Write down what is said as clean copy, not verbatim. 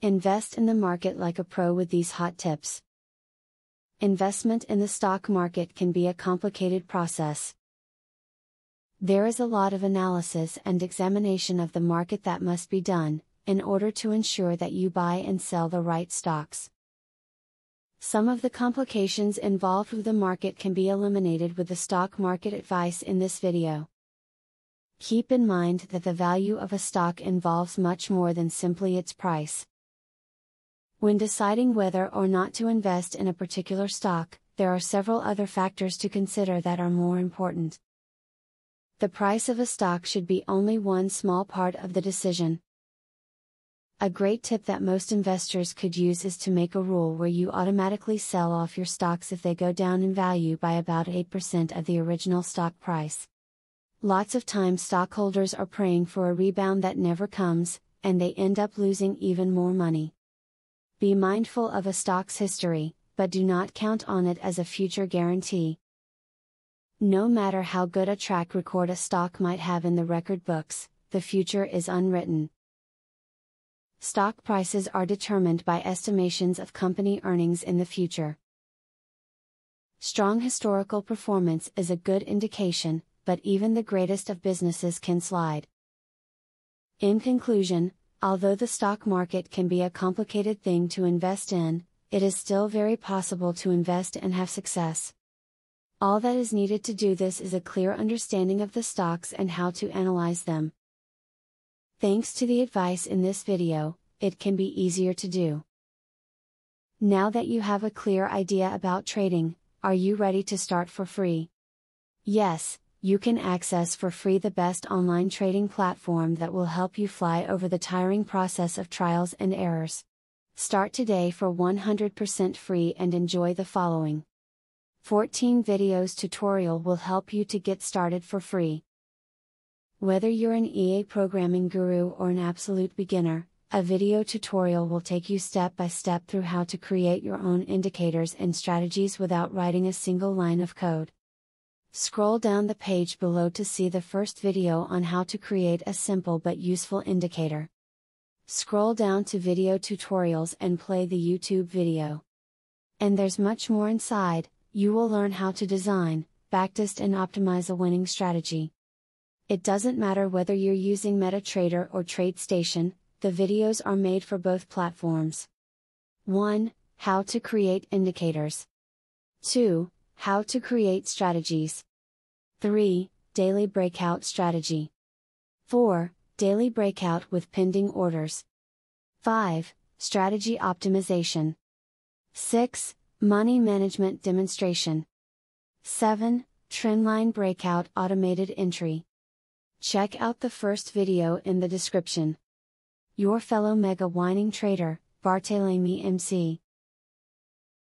Invest in the market like a pro with these hot tips. Investment in the stock market can be a complicated process. There is a lot of analysis and examination of the market that must be done, in order to ensure that you buy and sell the right stocks. Some of the complications involved with the market can be eliminated with the stock market advice in this video. Keep in mind that the value of a stock involves much more than simply its price. When deciding whether or not to invest in a particular stock, there are several other factors to consider that are more important. The price of a stock should be only one small part of the decision. A great tip that most investors could use is to make a rule where you automatically sell off your stocks if they go down in value by about 8% of the original stock price. Lots of times stockholders are praying for a rebound that never comes, and they end up losing even more money. Be mindful of a stock's history, but do not count on it as a future guarantee. No matter how good a track record a stock might have in the record books, the future is unwritten. Stock prices are determined by estimations of company earnings in the future. Strong historical performance is a good indication, but even the greatest of businesses can slide. In conclusion, although the stock market can be a complicated thing to invest in, it is still very possible to invest and have success. All that is needed to do this is a clear understanding of the stocks and how to analyze them. Thanks to the advice in this video, it can be easier to do. Now that you have a clear idea about trading, are you ready to start for free? Yes, you can access for free the best online trading platform that will help you fly over the tiring process of trials and errors. Start today for 100% free and enjoy the following 14 videos tutorial will help you to get started for free. Whether you're an EA programming guru or an absolute beginner, a video tutorial will take you step by step through how to create your own indicators and strategies without writing a single line of code. Scroll down the page below to see the first video on how to create a simple but useful indicator. Scroll down to video tutorials and play the YouTube video. And there's much more inside. You will learn how to design, backtest and optimize a winning strategy. It doesn't matter whether you're using MetaTrader or TradeStation, the videos are made for both platforms. 1. How to create indicators. 2. How to create strategies. 3. Daily breakout strategy. 4. Daily breakout with pending orders. 5. Strategy optimization. 6. Money management demonstration. 7. Trendline breakout automated entry. Check out the first video in the description. Your fellow mega winning trader, Barthelemy MC.